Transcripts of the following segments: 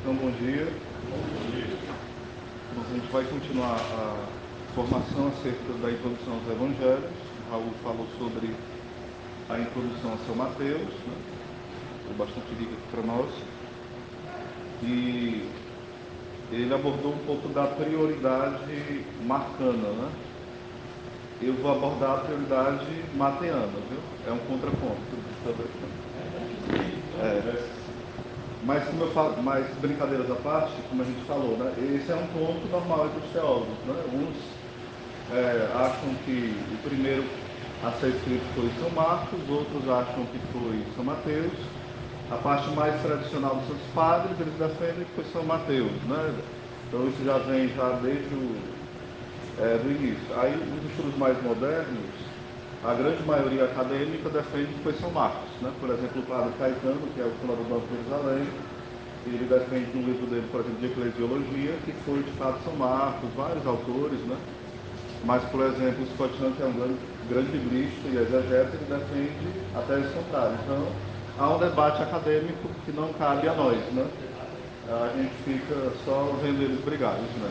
Então, bom dia. Bom, a gente vai continuar a formação acerca da introdução aos Evangelhos. O Raul falou sobre a introdução a São Mateus, né? Foi bastante rica aqui para nós. E ele abordou um pouco da prioridade marcana, né? Eu vou abordar a prioridade mateana, viu? É um contraponto. Mas, como eu falo, mais brincadeiras à parte, como a gente falou, né? Esse é um ponto normal entre os teólogos, né? Uns acham que o primeiro a ser escrito foi São Marcos, outros acham que foi São Mateus. A parte mais tradicional dos seus padres, eles defendem que foi São Mateus, né? Então isso já vem já desde do início. Aí os estudos mais modernos, a grande maioria acadêmica defende que foi São Marcos, né? Por exemplo, o padre Caetano, que é o fundador do Banco de Jerusalém, ele defende no livro dele, por exemplo, de Eclesiologia, que foi de fato São Marcos, vários autores, né? Mas, por exemplo, o Scott Hahn, que é um grande biblista e exegeta, ele defende a tese contrária. Então, há um debate acadêmico que não cabe a nós, né? A gente fica só vendo eles brigarem, né?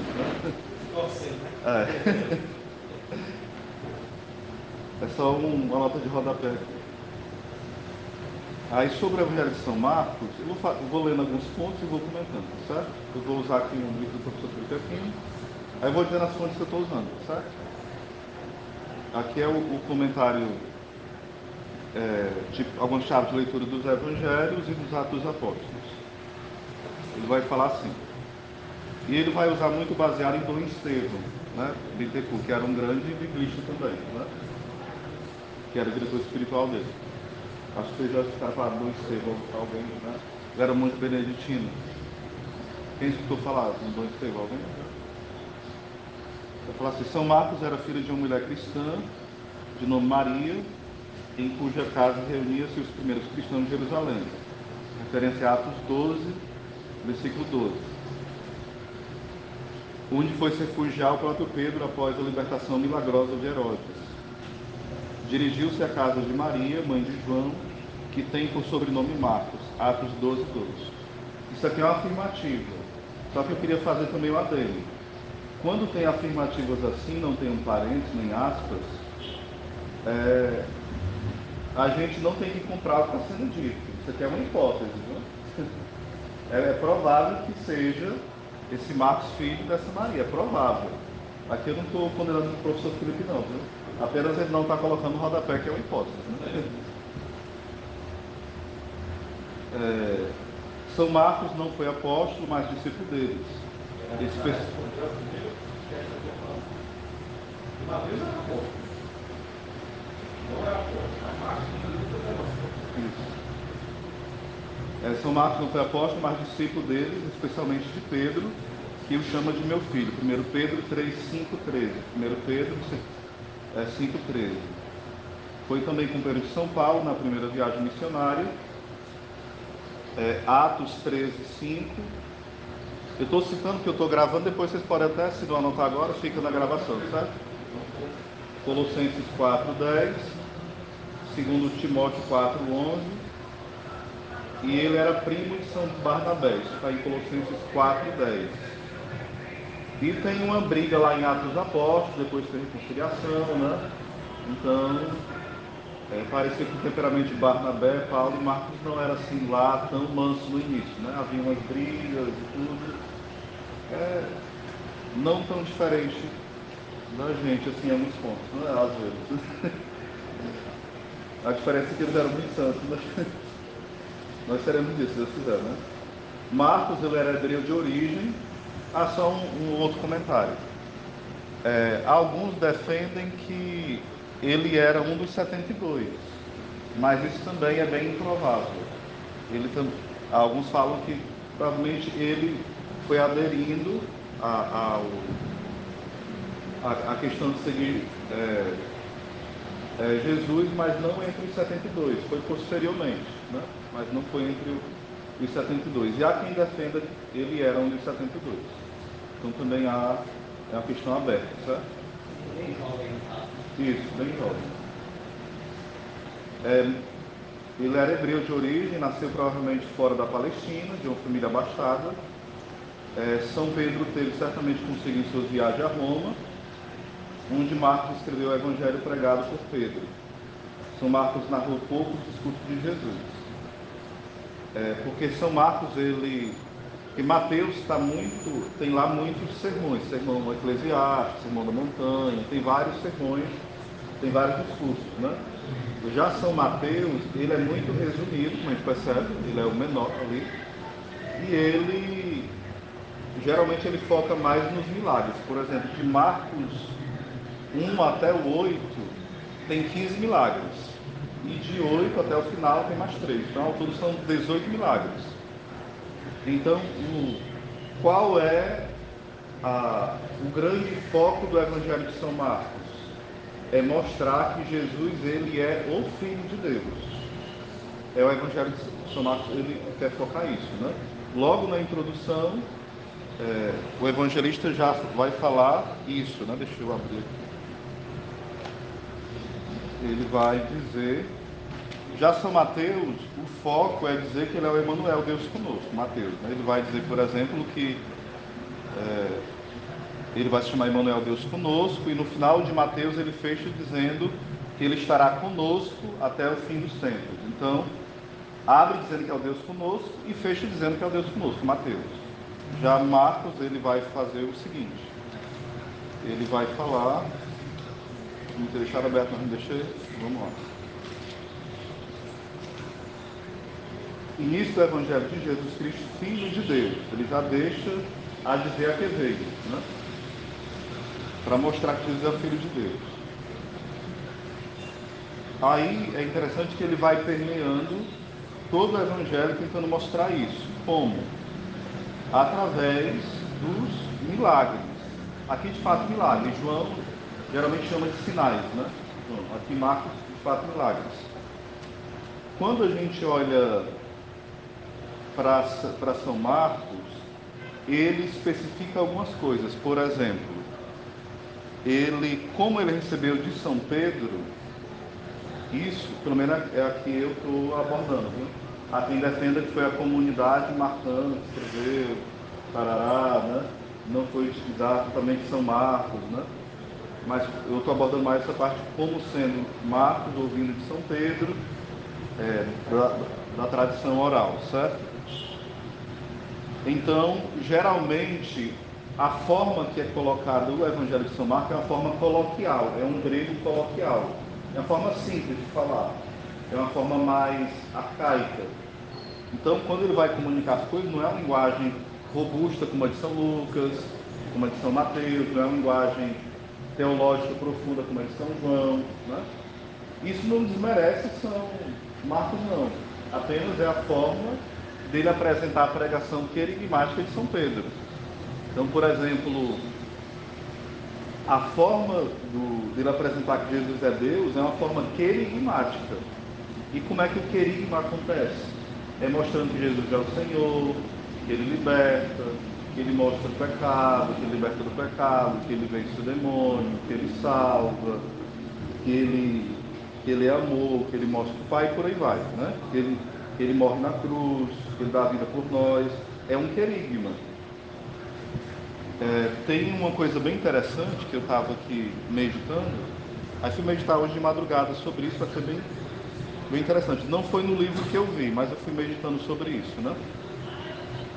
É só uma nota de rodapé. Aí, sobre o Evangelho de São Marcos, eu vou lendo alguns pontos e vou comentando, certo? Eu vou usar aqui um livro do professor Felipe Aquino, aí eu vou dizendo as fontes que eu estou usando, certo? Aqui é o comentário, tipo, algumas chaves de leitura dos Evangelhos e dos Atos dos Apóstolos. Ele vai falar assim. E ele vai usar muito baseado em Dom Estevão, né? Bittencourt, que era um grande biblista também, né? Que era o diretor espiritual dele. Acho que vocês já escutaram falar do Dom Estevão, alguém, né? Ele era muito beneditino. Quem escutou falar do Dom Estevão? Alguém? Eu falar assim, São Marcos era filho de uma mulher cristã, de nome Maria, em cuja casa reuniam-se os primeiros cristãos de Jerusalém. Referência a Atos 12, versículo 12. Onde foi se refugiar o próprio Pedro após a libertação milagrosa de Herodes. Dirigiu-se à casa de Maria, mãe de João, que tem por sobrenome Marcos. Atos 12, 12. Isso aqui é uma afirmativa. Só que eu queria fazer também o adendo. Quando tem afirmativas assim, não tem um parênteses, nem aspas, a gente não tem que comprar o que está sendo dito. Isso aqui é uma hipótese, né? É provável que seja esse Marcos filho dessa Maria, é provável. Aqui eu não estou condenando o professor Felipe não, viu? Apenas ele não está colocando o rodapé, que é uma hipótese, né? São Marcos não foi apóstolo, mas discípulo deles. Mateus era apóstolo. Não era apóstolo. Marcos Isso. São Marcos não foi apóstolo, mas discípulo deles, especialmente de Pedro, que o chama de meu filho. 1 Pedro 3, 5, 13. 1 Pedro 5, 13. Foi também companheiro de São Paulo na primeira viagem missionária. Atos 13, 5. Eu estou citando que eu estou gravando, depois vocês podem até, se não anotar agora, fica na gravação, certo? Colossenses 4, 10. 2 Timóteo 4, 11. E ele era primo de São Barnabé, isso está em Colossenses 4, 10. E tem uma briga lá em Atos dos Apóstolos, depois tem reconciliação, né? Então, parecia que o temperamento de Barnabé, Paulo e Marcos não era assim lá tão manso no início, né? Havia umas brigas e tudo. Não tão diferente da gente, assim, em alguns pontos, né? Às vezes. A diferença é que eles eram muito santos, mas nós teremos disso, se Deus quiser, né? Marcos, ele era hebreu de origem. Só um outro comentário. Alguns defendem que ele era um dos 72, mas isso também é bem improvável. Alguns falam que provavelmente ele foi aderindo à questão de seguir Jesus, mas não entre os 72, foi posteriormente, né? Mas não foi entre os 72. E há quem defenda que ele era um dos 72. Então também é uma questão aberta, certo? bem jovem, tá? Isso, bem jovem. Ele era hebreu de origem, nasceu provavelmente fora da Palestina, de uma família abastada, São Pedro teve certamente consigo em suas viagens a Roma, onde Marcos escreveu o evangelho pregado por Pedro. São Marcos narrou poucos discursos de Jesus. Porque São Marcos, que Mateus tem lá muitos sermões, sermão eclesiástico, sermão da montanha, tem vários sermões, tem vários discursos, né? Já São Mateus, ele é muito resumido, como a gente percebe, ele é o menor ali, e geralmente ele foca mais nos milagres. Por exemplo, de Marcos 1 até o 8, tem 15 milagres. E de 8 até o final tem mais 3. Então, ao todo são 18 milagres. Então, qual é o grande foco do Evangelho de São Marcos? É mostrar que Jesus, ele é o Filho de Deus. O Evangelho de São Marcos, ele quer focar isso, né? Logo na introdução, o evangelista já vai falar isso, né? Deixa eu abrir aqui. Ele vai dizer, já São Mateus, o foco é dizer que ele é o Emmanuel, Deus conosco, Mateus, né? Ele vai dizer, por exemplo, que ele vai se chamar Emmanuel, Deus conosco, e no final de Mateus ele fecha dizendo que ele estará conosco até o fim dos tempos. Então, abre dizendo que é o Deus conosco e fecha dizendo que é o Deus conosco, Mateus. Já Marcos, ele vai fazer o seguinte, ele vai falar, não ter deixado aberto, mas não deixei, vamos lá. Início do Evangelho de Jesus Cristo, Filho de Deus, ele já deixa a dizer a que veio, né? Para mostrar que Jesus é o Filho de Deus. Aí é interessante que ele vai permeando todo o Evangelho tentando mostrar isso. Como? Através dos milagres. Aqui de fato milagres. João geralmente chama de sinais, né? Aqui Marcos de fato milagres. Quando a gente olha para São Marcos, ele especifica algumas coisas. Por exemplo, como ele recebeu de São Pedro, isso, pelo menos é a que eu estou abordando, viu? Há quem defenda que foi a comunidade marcando, que escreveu, tarará, né? Não foi exatamente São Marcos, né? Mas eu estou abordando mais essa parte como sendo Marcos ouvindo de São Pedro, da tradição oral, certo? Então, geralmente, a forma que é colocada o Evangelho de São Marcos é uma forma coloquial, é um grego coloquial. É uma forma simples de falar, é uma forma mais arcaica. Então, quando ele vai comunicar as coisas, não é uma linguagem robusta como a de São Lucas, como a de São Mateus, não é uma linguagem teológica profunda como a de São João, né? Isso não desmerece São Marcos, não. Apenas é a forma dele apresentar a pregação querigmática de São Pedro. Então, por exemplo, a forma dele apresentar que Jesus é Deus é uma forma querigmática. E como é que o querigma acontece? É mostrando que Jesus é o Senhor, que ele liberta, que ele mostra o pecado, que ele liberta do pecado, que ele vence o demônio, que ele salva, que ele é amor, que ele mostra o Pai e por aí vai, né? Que ele morre na cruz, que ele dá a vida por nós. É um querigma. Tem uma coisa bem interessante que eu estava aqui meditando, aí fui meditar hoje de madrugada sobre isso, vai ser bem interessante. Não foi no livro que eu vi, mas eu fui meditando sobre isso, né?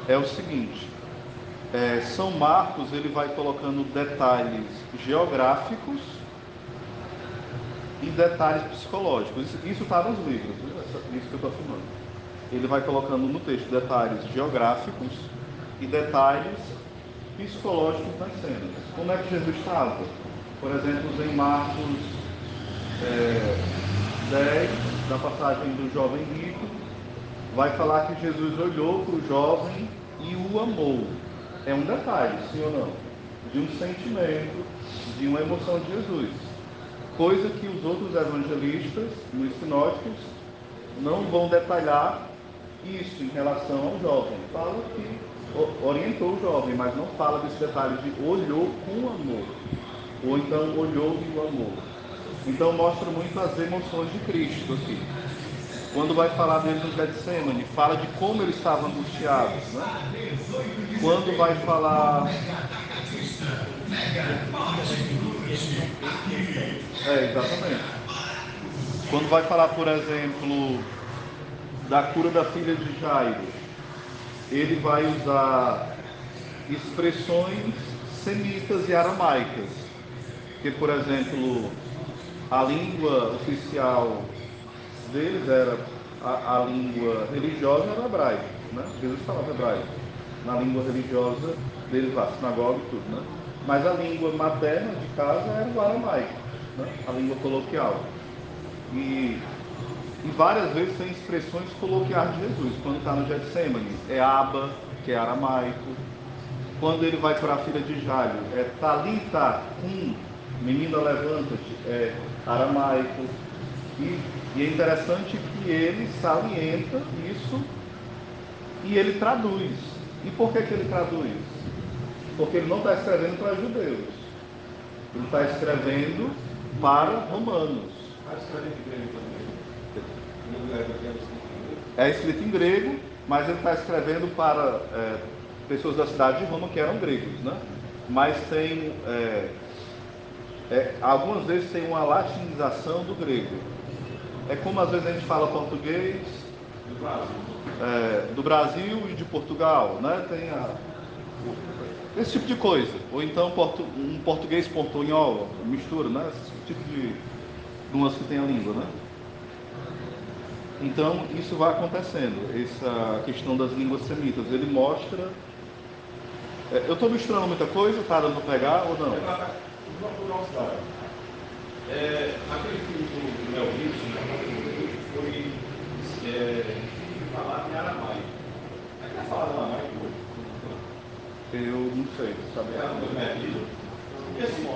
É o seguinte, São Marcos, ele vai colocando detalhes geográficos e detalhes psicológicos. Isso está nos livros, né? Isso que eu estou afirmando. Ele vai colocando no texto detalhes geográficos e detalhes psicológicos nas cenas. Como é que Jesus estava? Por exemplo, em Marcos 10, da passagem do jovem rico, vai falar que Jesus olhou para o jovem e o amou. É um detalhe, sim ou não? De um sentimento, de uma emoção de Jesus. Coisa que os outros evangelistas, nos sinóticos, não vão detalhar isso em relação ao jovem. Fala que orientou o jovem, mas não fala desse detalhe de olhou com amor. Ou então olhou e o amor. Então mostra muito as emoções de Cristo aqui. Quando vai falar deles no Getsemane, fala de como eles estavam angustiados, né? Quando vai falar... exatamente. Quando vai falar, por exemplo, da cura da filha de Jairo, ele vai usar expressões semitas e aramaicas, que, por exemplo, a língua oficial deles era a língua religiosa era hebraico, né? Jesus falava hebraico na língua religiosa deles lá, sinagoga e tudo, né? Mas a língua materna de casa era o aramaico, né? A língua coloquial. E várias vezes tem expressões coloquiais de Jesus. Quando está no Getsemane, é Abba, que é aramaico. Quando ele vai para a filha de Jairo, é Talita cum, menina levanta-te, é aramaico. E é interessante que ele salienta isso e ele traduz. E por que ele traduz? Porque ele não está escrevendo para judeus. Ele está escrevendo para romanos. Está escrevendo em grego também? É escrito em grego, mas ele está escrevendo para pessoas da cidade de Roma que eram gregos, né? Mas tem algumas vezes tem uma latinização do grego. É como às vezes a gente fala português do Brasil e de Portugal, né? Tem esse tipo de coisa. Ou então um português portunhol, mistura, né? Esse tipo de nuance que tem a língua, né? Então isso vai acontecendo, essa questão das línguas semitas. Ele mostra... eu estou misturando muita coisa, está dando para pegar ou não? Aquele filme do Mel Gibson, foi falado em aramaico. Como é que é falado em aramaico hoje? Eu não sei, sabe? Porque se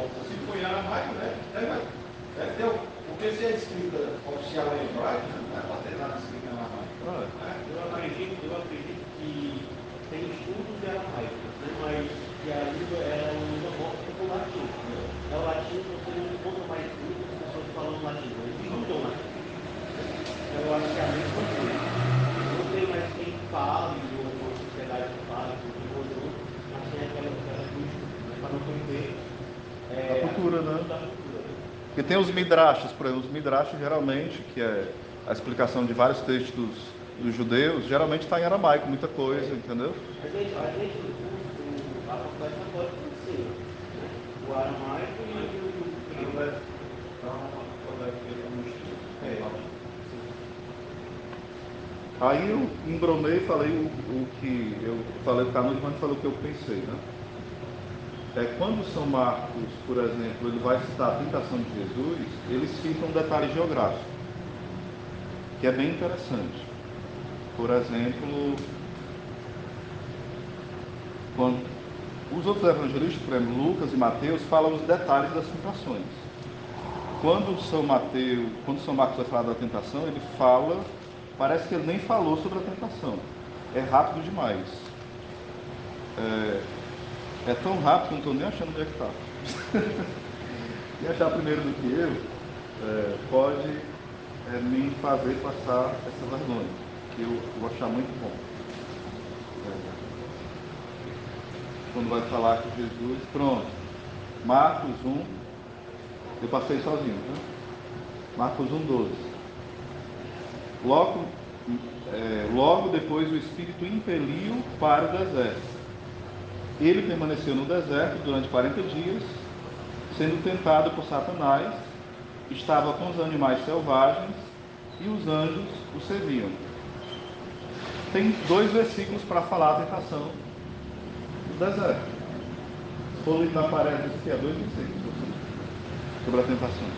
foi em aramaico, né? Porque se é escrita oficial em hebraico, não é para ter nada escrito em aramaico. Eu acredito que tem estudos de aramaico, né? Mas que a língua é uma língua morta com o latim. É o latim que você não encontra mais muito as pessoas falando latim, eles estudam latim. Então eu acho que é a mesma coisa. Não tem mais quem fale, ou uma sociedade que fale, ou outro, mas tem aquela do estudo, né? Para não perder A cultura, né? da cultura. Porque tem os midrashos, por exemplo, os midrashos geralmente, que é a explicação de vários textos dos judeus, geralmente está em aramaico, muita coisa, entendeu? A gente a faculdade católica ensina, né? O aramaico e o Aí eu embromei e falei o que eu falei para a noite, mas falei o que eu pensei, né? Quando São Marcos, por exemplo, ele vai citar a tentação de Jesus, ele cita um detalhe geográfico, que é bem interessante. Por exemplo, quando os outros evangelistas, por exemplo, Lucas e Mateus, falam os detalhes das tentações. Quando São Marcos vai falar da tentação, ele fala, parece que ele nem falou sobre a tentação. É rápido demais. É tão rápido que eu não estou nem achando onde é que está. Quem achar primeiro do que eu, pode me fazer passar essa vergonha, que eu vou achar muito bom. Quando vai falar que Jesus, pronto, Marcos 1, eu passei sozinho, tá? Marcos 1:12. Logo depois o Espírito impeliu para o deserto. Ele permaneceu no deserto durante 40 dias, sendo tentado por Satanás, estava com os animais selvagens e os anjos o serviam. Tem 2 versículos para falar a tentação do deserto. Foi na parede que é 2 versículos sobre a tentação.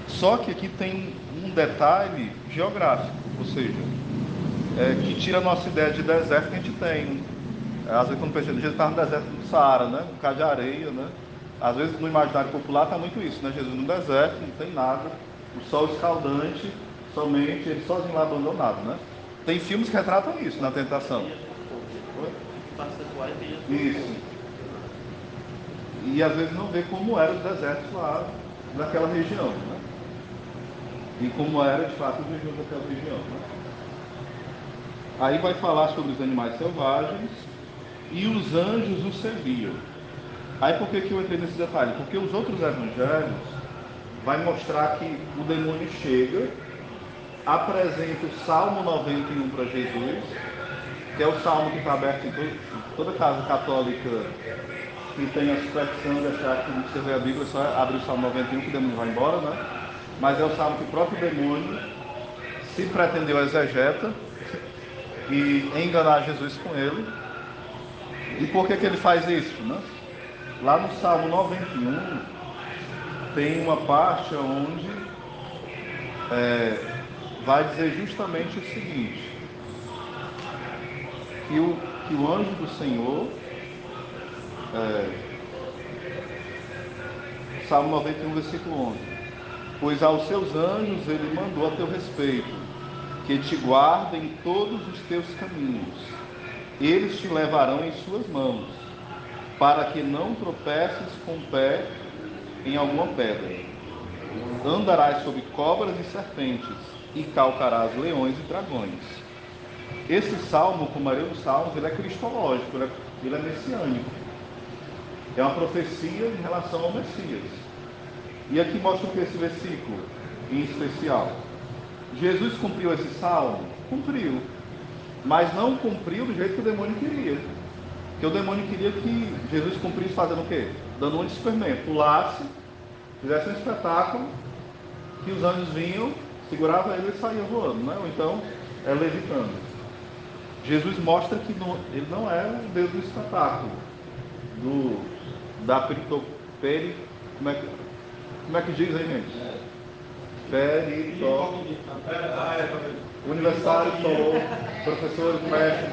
Só que aqui tem um detalhe geográfico, ou seja, que tira a nossa ideia de deserto que a gente tem. Às vezes quando pensa, Jesus estava no deserto do Saara, né? Um bocado de areia, né? Às vezes no imaginário popular está muito isso, né? Jesus no deserto, não tem nada, o sol escaldante, somente ele sozinho lá abandonado, né? Tem filmes que retratam isso na tentação. Isso. E às vezes não vê como eram os desertos lá naquela região, né? e como era de fato o jejum daquela região. Né? Aí vai falar sobre os animais selvagens e os anjos os serviam. Aí por que eu entrei nesse detalhe? Porque os outros evangelhos vai mostrar que o demônio chega, apresenta o Salmo 91 para Jesus, que é o salmo que está aberto em toda casa católica que tem a superstição de achar que você lê a Bíblia só abre o Salmo 91 que o demônio vai embora, né? Mas é o salmo que o próprio demônio se pretendeu exegeta e enganar Jesus com ele. E por que ele faz isso, né? Lá no Salmo 91 tem uma parte onde vai dizer justamente o seguinte, que o anjo do Senhor, Salmo 91, versículo 11, pois aos seus anjos ele mandou a teu respeito, que te guardem todos os teus caminhos, eles te levarão em suas mãos, para que não tropeces com o pé em alguma pedra. Andarás sobre cobras e serpentes, e calcarás leões e dragões. Esse salmo, como a maioria dos salmos, ele é cristológico, ele é messiânico. É uma profecia em relação ao Messias. E aqui mostra o que esse versículo, em especial. Jesus cumpriu esse salmo? Cumpriu. Mas não cumpriu do jeito que o demônio queria. Porque o demônio queria que Jesus cumprisse fazendo o quê? Dando um experimento. Pulasse, fizesse um espetáculo, que os anjos vinham, seguravam ele e saíam voando, né? Ou então, levitando. Jesus mostra que ele não é o Deus do espetáculo, da peritoperi, como é que diz aí, gente? Universitário, professor, mestre,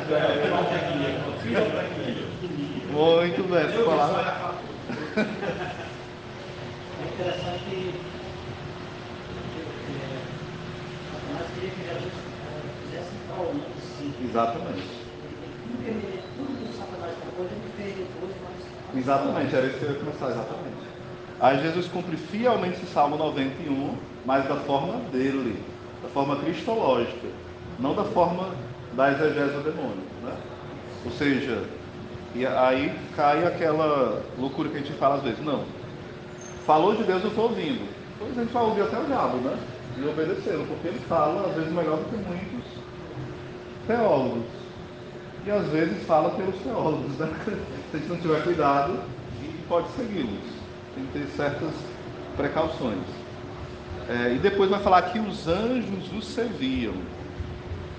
muito bem, essa palavra. É interessante que Satanás queria que Jesus fizesse tal sim. Exatamente. Tudo que o Satanás propôs, ele fez depois, mas... Exatamente, era isso que eu ia começar, exatamente. Aí Jesus cumpre fielmente esse Salmo 91, mas da forma dele, da forma cristológica, não da forma da exegese do demônio, né? Ou seja, e aí cai aquela loucura que a gente fala às vezes, não, falou de Deus, eu estou ouvindo. Pois a gente vai ouvir até o diabo, né? E obedecê-lo, porque ele fala, às vezes, melhor do que muitos teólogos. E às vezes fala pelos teólogos, né? Se a gente não tiver cuidado, pode segui-los. Tem que ter certas precauções. E depois vai falar que os anjos os serviam.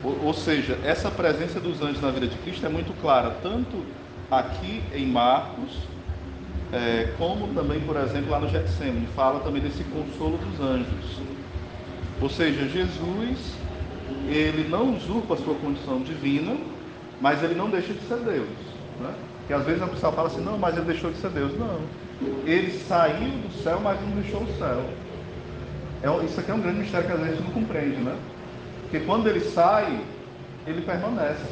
Ou seja, essa presença dos anjos na vida de Cristo é muito clara, tanto aqui em Marcos, como também, por exemplo, lá no Getsemane, fala também desse consolo dos anjos. Ou seja, Jesus, ele não usurpa a sua condição divina, mas ele não deixa de ser Deus, né? Que às vezes a pessoa fala assim, não, mas ele deixou de ser Deus. Não, ele saiu do céu, mas não deixou o céu. Isso aqui é um grande mistério que às vezes a gente não compreende, né? Porque quando ele sai, ele permanece.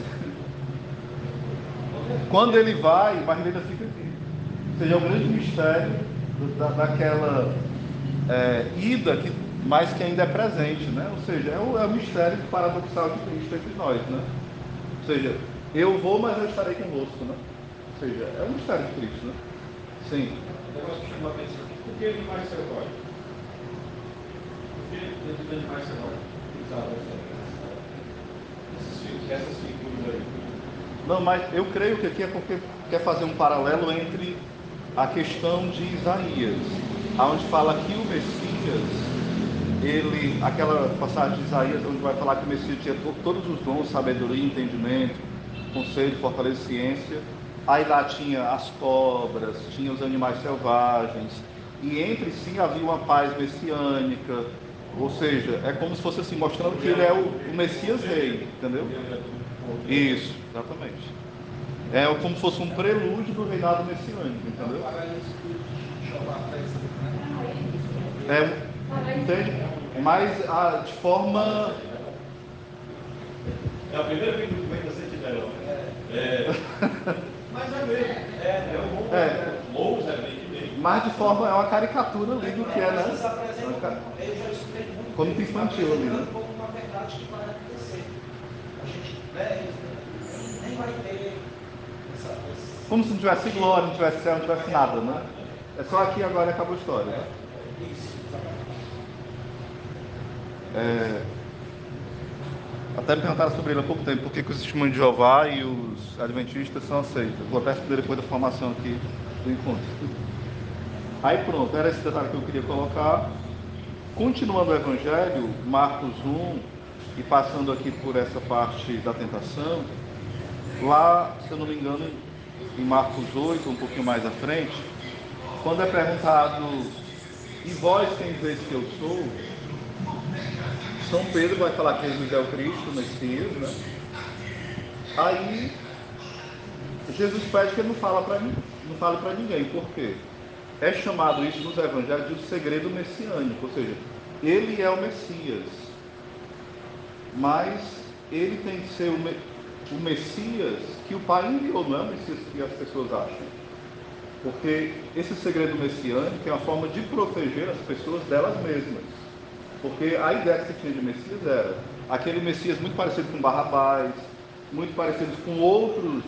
Quando ele vai, mas ele ainda fica aqui. Ou seja, é um grande mistério daquela ida, mas que ainda é presente, né? Ou seja, é o mistério paradoxal de Cristo entre nós, né? Ou seja, eu vou, mas eu estarei convosco, né? Ou seja, é um mistério de Cristo, né? Sim. O negócio que chama a atenção aqui, por que animais selvagens? Por que dentro de animais selvagens? Essas figuras aí. Não, mas eu creio que aqui é porque quer fazer um paralelo entre a questão de Isaías, onde fala que o Messias, aquela passagem de Isaías onde vai falar que o Messias tinha todos os dons, sabedoria, entendimento, conselho, fortaleza e ciência. Aí lá tinha as cobras, tinha os animais selvagens, e entre si havia uma paz messiânica, ou seja, é como se fosse assim, mostrando que ele é o Messias rei, entendeu? Isso, exatamente. É como se fosse um prelúdio do reinado messiânico, entendeu? Entende? Mas de forma... É a primeira vez que vem da sentinela. Mas é mesmo. Lobos é bem que bem. Mas de forma, é uma caricatura ali do que é, né? Eles apresentam, eu já escutei muito. Como infantil ali, né? Como uma verdade que vai acontecer. A gente, nem vai ter essa. Como se não tivesse glória, não tivesse céu, não tivesse nada, né? É só aqui agora e acabou a história, né? Isso, exatamente. Até me perguntaram sobre ele há pouco tempo, por que os testemunhos de Jeová e os adventistas são aceitos. Vou até responder depois da formação aqui do encontro. Aí pronto, era esse detalhe que eu queria colocar. Continuando o Evangelho, Marcos 1, e passando aqui por essa parte da tentação, lá, se eu não me engano, em Marcos 8, um pouquinho mais à frente, quando é perguntado, e vós quem dizeis que eu sou? São Pedro vai falar que Jesus é o Cristo, o Messias, né? Aí Jesus pede que ele não fale para ninguém. Por quê? É chamado isso nos evangelhos de o segredo messiânico, ou seja, ele é o Messias, mas ele tem que ser o Messias que o Pai enviou, não é o Messias que as pessoas acham. Porque esse segredo messiânico é uma forma de proteger as pessoas delas mesmas. Porque a ideia que se tinha de Messias era aquele Messias muito parecido com Barrabás, muito parecido com outros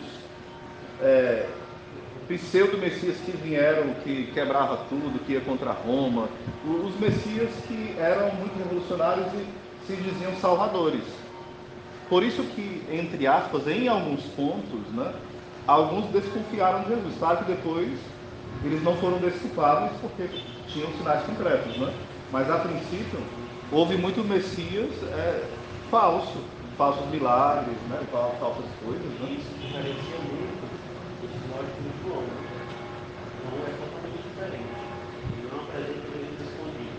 pseudo-messias que vieram, que quebrava tudo, que ia contra Roma. Os messias que eram muito revolucionários e se diziam salvadores. Por isso que, entre aspas, em alguns pontos, né, alguns desconfiaram de Jesus. Claro que depois eles não foram desculpados porque tinham sinais concretos, né? Mas a princípio houve muito messias falsos milagres, né? Falsas coisas, né? Isso diferencia muito esse lógico de João. João é totalmente diferente. Ele não apresenta Jesus escondido,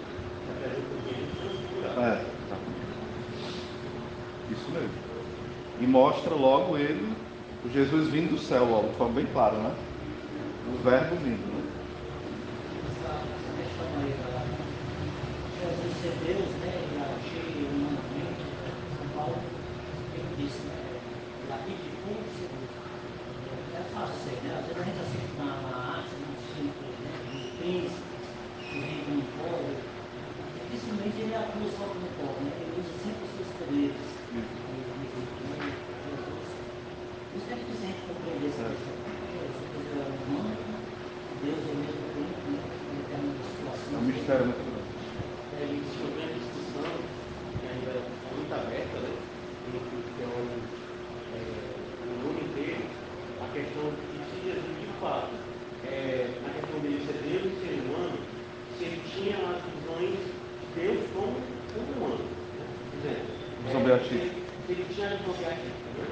ele apresenta Jesus transfigurado. Isso mesmo. E mostra logo ele, o Jesus vindo do céu, logo, de forma bem clara, né? O verbo vindo, né? Essa questão aí da Jesus ser Deus, né? E agir humanamente, São Paulo, ele disse, né? Daqui de fundo, é fácil ser, né? Às vezes a gente assiste na arte, nos filmes, por exemplo, dos príncipes, que vem como pobre, dificilmente ele atua só como pobre, né? Ele usa sempre os seus poderes. Isso é difícil a gente compreender essa questão. Jesus é humano, Deus é mesmo tempo, né? Em determinadas situações. É um mistério muito grande. Existe uma grande discussão, que ainda é muito aberta, né? Entre os teólogos no mundo inteiro, a questão de se Jesus, de fato, na questão dele ser Deus e ser humano, se ele tinha as visões de Deus como humano. Né? Visão beatífica. Se ele tinha a visão beatífica, né?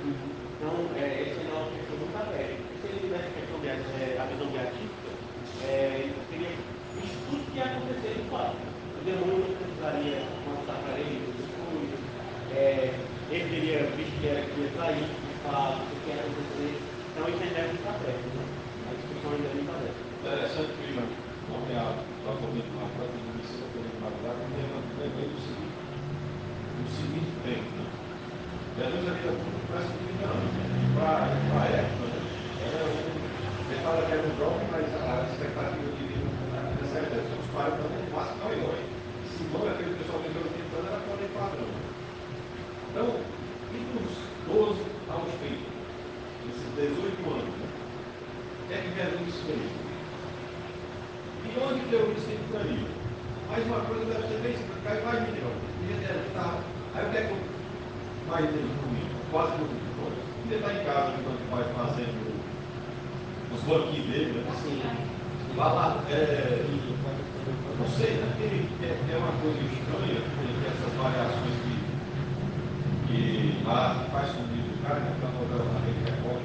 Então, essa é uma questão muito aberta. Se ele tivesse a visão beatífica, ele teria visto tudo que ia acontecer de fato. O demônio não precisaria mostrar para ele as coisas, ele teria visto que ia trair, de fato, o que ia acontecer. Então, isso ainda é muito aberto. Né? A discussão ainda é muito aberta. Interessante que nomear para poder falar para a missão da Comunidade lembrei do seguinte tempo, né? Jesus havia parece que para a época, né? Ele fala que era um jovem, mas a expectativa de vida nessa época era uns 40 anos, no máximo não herói. Se não, aquele pessoal que deu 30 anos era fora de padrão. Então, e dos 12 aos 30, esses 18 anos, né? O que é que Jesus fez? E onde que eu disse que ficaria? Mais uma coisa deve ser bem simplificada, imagine, aí o que é que eu imaginei comigo? Quase que eu ele está em casa, enquanto vai fazendo os banquinhos dele, né? Sim. Lá, não sei, né? É uma coisa estranha, tem essas variações que lá faz comigo, o cara que está rodando na rede Record,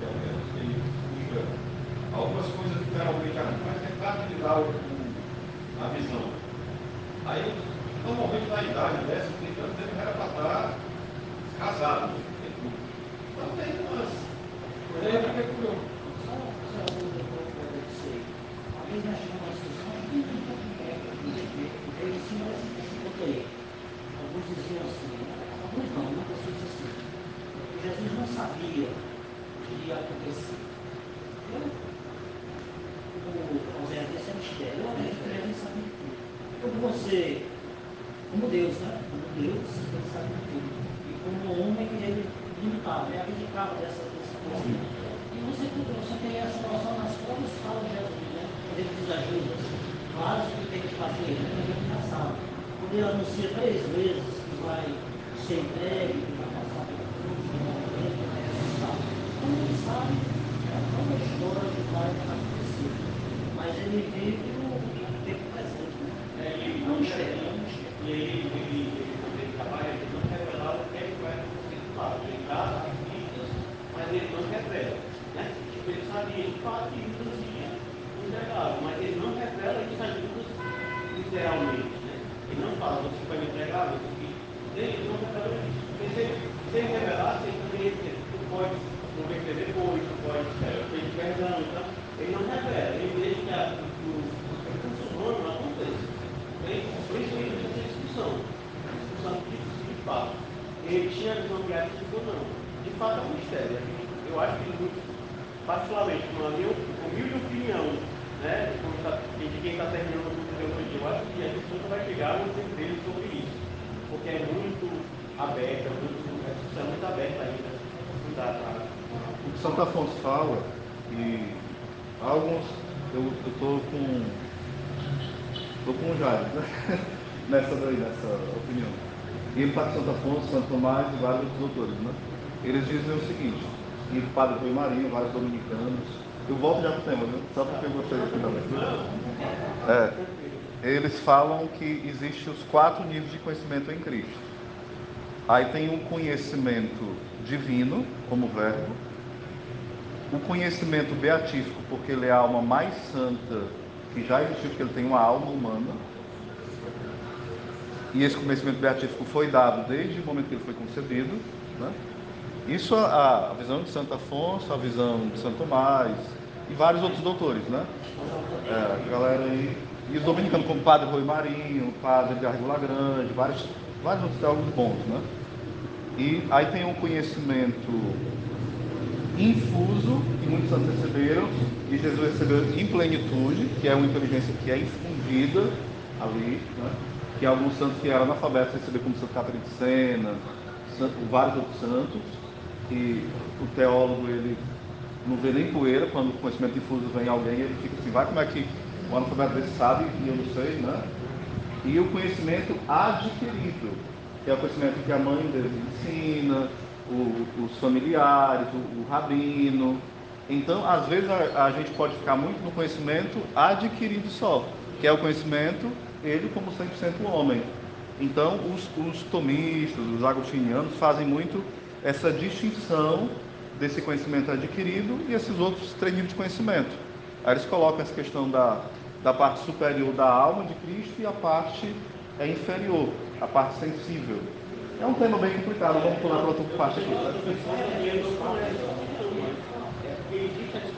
ele puxa algumas coisas literalmente mas tentar tirar a visão. Aí, normalmente na idade dessa, 30 anos, ele era para estar casado. Então tem umas. Mas aí fica curioso. Só uma coisa que eu sei. Às vezes nós temos uma discussão bem concreta, veio em cima desse poder. Alguns diziam assim, alguns não, uma pessoa disse assim, que Jesus não sabia o que ia acontecer. o Zé disse, é mistério. Eu acredito que Jesus sabe de tudo. Como você, como Deus, né? Como Deus, ele sabe de tudo. E como homem, ele limitava, ele acreditava dessa coisa. E você tem essa noção nas próprias falas de Jesus, né? Quando ele diz a Judas, faz o que tem que fazer, né? Ele já sabe. Quando ele anuncia 3 vezes que vai ser entregue, que vai passar por cruz, que vai morrer, que vai ressuscitar, então ele sabe toda a história que vai acontecer. Mas ele vive o tempo presente, né? Ele É um mistério, é um mistério. E quando ele trabalha, ele não revela o que é que vai acontecer do lado. Ele dá as pistas, mas ele não revela. Né? Tipo, ele sabia de fato que Judas ia entregá-lo, mas ele não revela isso a Judas literalmente. Né? Ele não fala, você vai me entregar, você que. Ele não revela isso. Porque se ele revelasse, ele também ia dizer, tu pode converter depois, tu pode pedir perdão. Então, ele não revela, ele deixa que o recurso humano aconteça. Principalmente essa discussão de fato. Ele tinha a visão beatífica ou não. De fato é um mistério. Eu acho que muito, particularmente, com a minha humilde opinião, né, de quem está terminando o curso de teologia, eu acho que a gente nunca vai chegar a um entender sobre isso. Porque é muito aberta, a discussão é muito aberta ainda. Não dá para. O que Santo Afonso fala, e alguns, eu estou com o Jair, né? nessa opinião. E ele está com Santo Afonso, Santo Tomás e vários outros doutores, né? Eles dizem o seguinte, e o Padre Rui Marinho, vários dominicanos, eu volto já para o tema, viu? Só porque eu gostei desse também. Eles falam que existem os 4 níveis de conhecimento em Cristo. Aí tem um conhecimento divino, como verbo, o conhecimento beatífico, porque ele é a alma mais santa que já existiu, porque ele tem uma alma humana. E esse conhecimento beatífico foi dado desde o momento que ele foi concebido, né? Isso a visão de Santo Afonso, a visão de Santo Tomás e vários outros doutores, né? A galera aí, e os dominicanos como o Padre Rui Marinho, o Padre Garrigo Lagrange, vários outros teólogos bons, né? E aí tem um conhecimento infuso, que muitos santos receberam, e Jesus recebeu em plenitude, que é uma inteligência que é infundida ali, né? Que alguns santos que eram analfabetos receberam, como Santo Catarina de Sena, vários outros santos, que o teólogo ele não vê nem poeira, quando o conhecimento difuso vem alguém, ele fica assim, vai, como é que o analfabeto desse sabe e eu não sei, né? E o conhecimento adquirido, que é o conhecimento que a mãe dele ensina, os familiares, o rabino. Então, às vezes, a gente pode ficar muito no conhecimento adquirido só, que é o conhecimento, ele como 100% homem. Então, os tomistas, os agostinianos fazem muito essa distinção desse conhecimento adquirido e esses outros 3 níveis de conhecimento. Aí eles colocam essa questão da parte superior da alma de Cristo e a parte inferior, a parte sensível. É um tema bem complicado, vamos pular para outra parte aqui. Tá?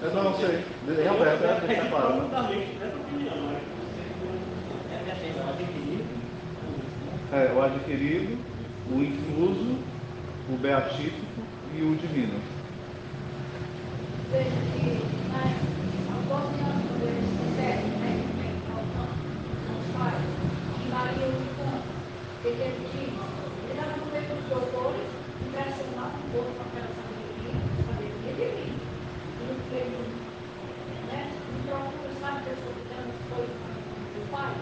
Eu não sei, é aberto, deixa claro. O adquirido, o infuso, o beatífico e o divino. Veja que após quando eles fizeram, né, os pais, de Maria Unicamp, ele diz, ele dava no meio dos doutores, impressionava um pouco com aquela sabedoria divina. Ele, né, não procura, sabe, pessoa que tem as coisas do pai,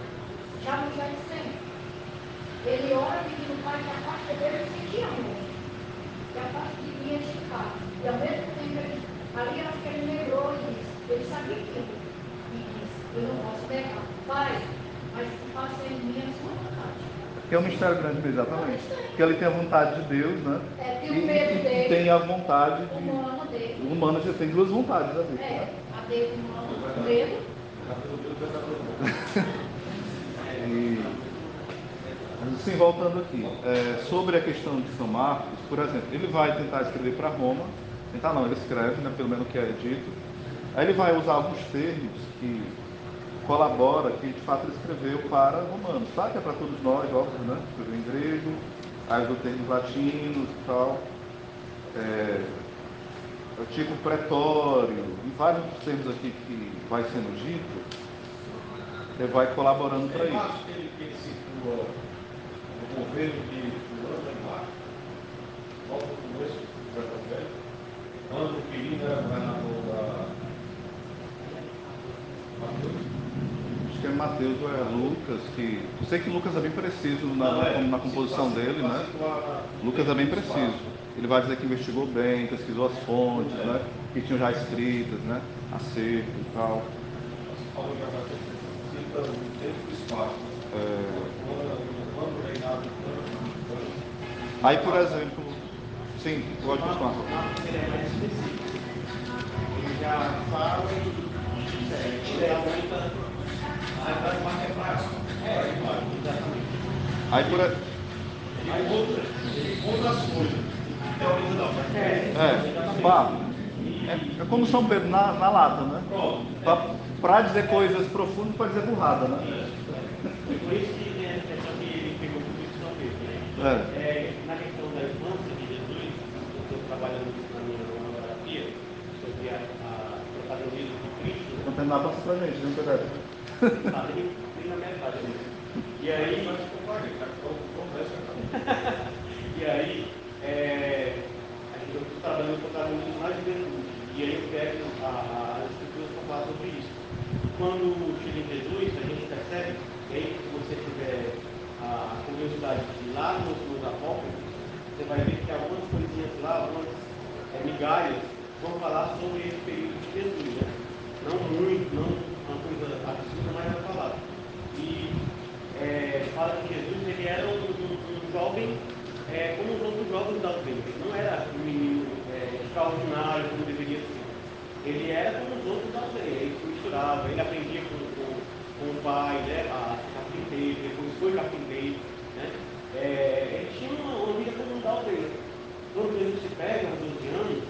já no Getsemane. Ele ora pedindo o pai que afasta dele se te amo, que afaste de mim este carro. E ao mesmo tempo ele, ali acho que ele lembrou e disse, ele sabia que e disse, eu não posso negar, pai, mas que faça em mim a sua vontade. Que é um mistério grande, exatamente. Porque ele tem a vontade de Deus, né? Tem o medo dele. E tem a vontade humana dele. Humana, já tem 2 vontades ali. Né? A dele humana, o medo. Sim, voltando aqui, sobre a questão de São Marcos, por exemplo, ele vai tentar escrever para Roma, ele escreve, né, pelo menos o que é dito, aí ele vai usar alguns termos que colabora que de fato ele escreveu para romanos, tá? Que é para todos nós, óbvio, né? Escreveu em grego, aí usou termos latinos e tal. tipo pretório, e vários termos aqui que vai sendo dito, ele vai colaborando para Em Marcos, isso. que ele situa o governo de fulano em Marcos, logo no começo do Evangelho, quando o querido era governador da Mateus. Acho que é Mateus ou é Lucas, que... Eu sei que Lucas é bem preciso na composição dele, né? Lucas é bem preciso. Ele vai dizer que investigou bem, pesquisou as fontes, né? Que tinham já escritas, né? Acerca e tal. Paulo já vai cita o tempo e o espaço. Quando reinado Aí, por exemplo... Sim, pode continuar. Marcos ele é mais específico. Ele já fala e segue. Ele aumenta. a realidade mais é prática. Exatamente. Aí, por... Ele conta as coisas. Teoriza não. Pá, é como São Pedro na lata, né? Para dizer coisas profundas, para dizer burrada, né? E por isso que tem a questão que ele pegou muito de São Pedro, né? Na questão da infância de Jesus, eu estou trabalhando na minha monografia sobre o protagonismo de Cristo. Não tem nada para a gente, né, Pedro? Tá, nem na metade disso. E aí, eu estou trabalhando com o protagonismo na juventude. E aí eu pego as escrituras para falar sobre isso. E quando chega em Jesus, a gente percebe, e aí se você tiver a curiosidade de ir lá nos apócrifos, você vai ver que algumas coisinhas lá, algumas migalhas, vão falar sobre esse período de Jesus, né? Não muito, não uma coisa absurda, mas vai falar. E fala que Jesus ele era um jovem como os outros jovens da aldeia. Ele não era um menino extraordinário como deveria ser. Ele era como os outros da aldeia. Ele se misturava, ele aprendia com o pai, né, a carpinteiro, depois foi carpinteiro. Né? Ele tinha uma vida comum da aldeia. Quando Jesus se pega aos 12 anos,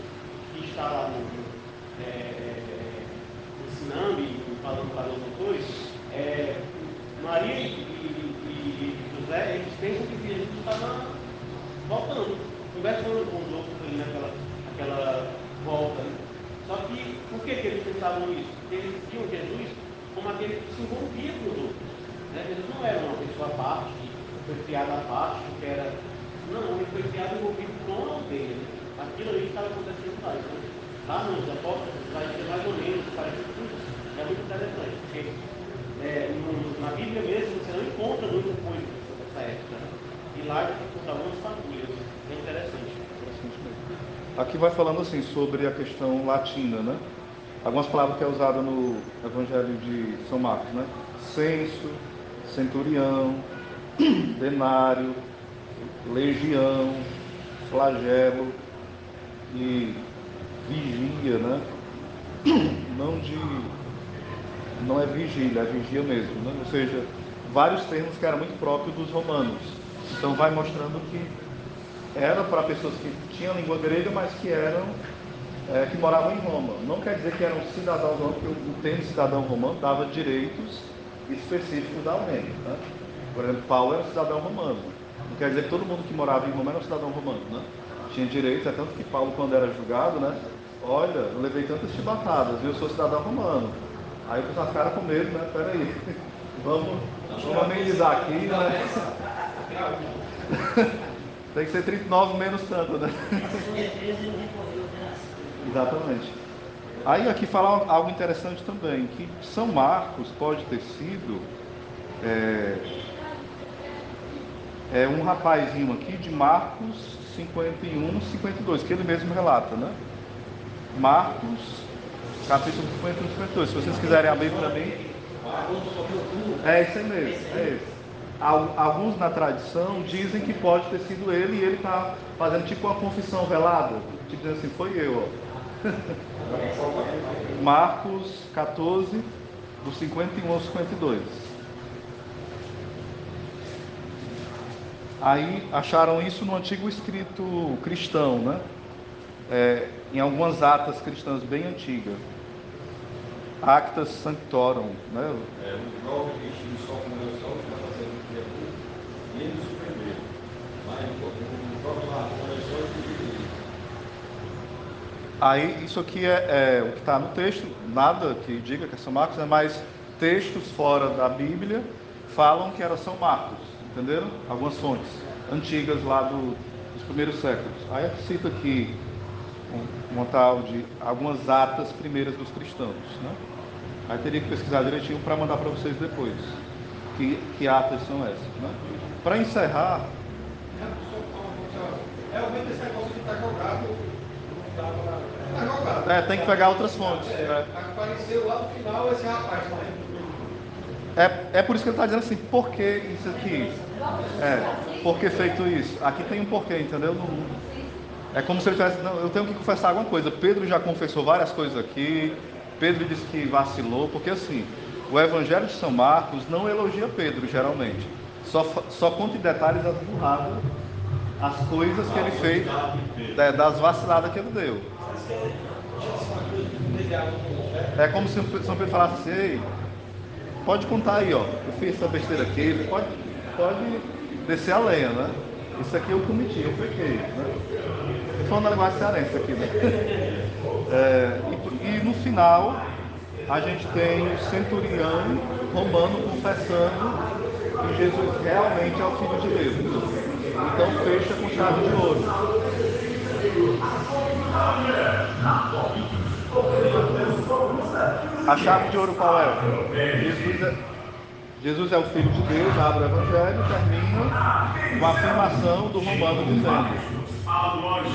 que está lá ensinando e falando para os doutores, Maria e José, eles pensam que Jesus estava voltando, conversando com os outros ali naquela volta. Né? Só que, por que eles pensavam isso? Porque eles viam Jesus como aquele que se envolvia com os outros. Né? Jesus não era uma pessoa à parte, foi criado à parte, porque era... Não, ele foi criado envolvido com a aldeia. Né? Aquilo ali estava acontecendo lá. Então, lá nos apóstolos vai ser mais ou menos parecido com isso. É muito interessante, porque na Bíblia mesmo você não encontra muita coisa dessa época. E lá já conta algumas fagulhas. É interessante. Aqui vai falando assim sobre a questão latina, né? Algumas palavras que é usada no Evangelho de São Marcos, né? Censo, centurião, denário, legião, flagelo e vigia, né? Não é vigília, é vigia mesmo, né? Ou seja, vários termos que eram muito próprios dos romanos. Então vai mostrando que era para pessoas que tinham língua grega, mas que moravam em Roma. Não quer dizer que eram cidadãos romanos, porque o termo cidadão romano dava direitos específicos a alguém. Né? Por exemplo, Paulo era cidadão romano. Não quer dizer que todo mundo que morava em Roma era um cidadão romano. Né? Tinha direitos, é tanto que Paulo, quando era julgado, né? Olha, eu levei tantas chibatadas, eu sou cidadão romano. Aí o pessoal ficaram com medo, né? Peraí, vamos amenizar aqui, né? Tem que ser 39 menos tanto, né? Exatamente. Aí aqui fala algo interessante também, que São Marcos pode ter sido um rapazinho aqui de Marcos 51, 52, que ele mesmo relata, né? Marcos, capítulo 51, 52. Se vocês quiserem abrir para mim. É esse mesmo, é esse. Alguns na tradição dizem que pode ter sido ele e ele está fazendo tipo uma confissão velada, tipo dizendo assim, foi eu, ó. Marcos 14, do 51 ao 52. Aí acharam isso no antigo escrito cristão, né? Em algumas atas cristãs bem antigas. Actas Sanctorum, né? O jovem vestido só com o sol está fazendo o que é bom e ele surpreendeu. Mas o jovem lá com o sol e Aí, isso aqui é o que está no texto, nada que diga que é São Marcos, né? Mas textos fora da Bíblia falam que era São Marcos, entenderam? Algumas fontes antigas lá dos primeiros séculos. Aí eu cito aqui uma tal de algumas atas primeiras dos cristãos, né? Aí teria que pesquisar direitinho para mandar para vocês depois. Que atas são essas, né? Para encerrar... Realmente esse negócio de estar jogado não estava jogado. tem que pegar outras fontes. Apareceu lá no final esse rapaz, É por isso que ele está dizendo assim, por que isso aqui? Por que feito isso? Aqui tem um porquê, entendeu? É como se ele tivesse, não, eu tenho que confessar alguma coisa. Pedro já confessou várias coisas aqui, Pedro disse que vacilou, porque assim, o Evangelho de São Marcos não elogia Pedro, geralmente. Só conta em detalhes as burradas, as coisas que ele fez, das vaciladas que ele deu. É como se São Pedro falasse assim, ei, pode contar aí, ó, eu fiz essa besteira aqui, pode descer a lenha, né? Isso aqui eu cometi, eu pequei, né? Estou falando da linguagem cearense aqui, né? E no final, a gente tem o centurião romano confessando que Jesus realmente é o Filho de Deus. Então fecha com chave de ouro. A chave de ouro qual é? Jesus é o Filho de Deus, abre o Evangelho e termina com a afirmação do romano dizendo: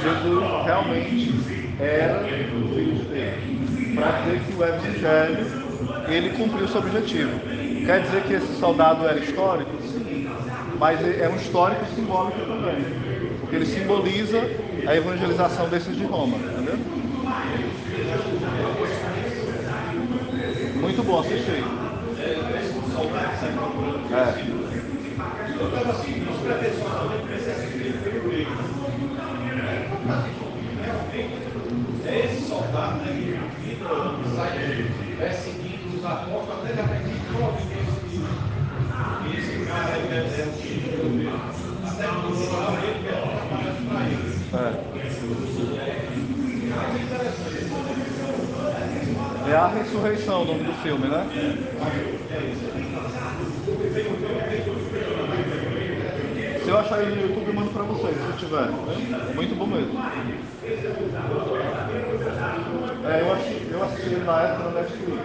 Jesus realmente era o Filho de Deus. Para dizer que o Evangelho, ele cumpriu seu objetivo. Quer dizer que esse soldado era histórico? Sim, mas é um histórico simbólico também, porque ele simboliza a evangelização desses de Roma, entendeu? Muito bom, assisti. Eu estava assim, os pretensões comecei a seguir pelo meio. Esse soldado, né, que sai seguindo os apóstolos, até já tem providencias. E esse cara aí deve ser o filho de Deus. Até que o final ele quer trabalhar para ele. É a ressurreição o nome do filme, né? Se eu achar ele no YouTube, eu mando pra vocês, se tiver. Né? Muito bom mesmo. Eu assisti ele na época na Netflix.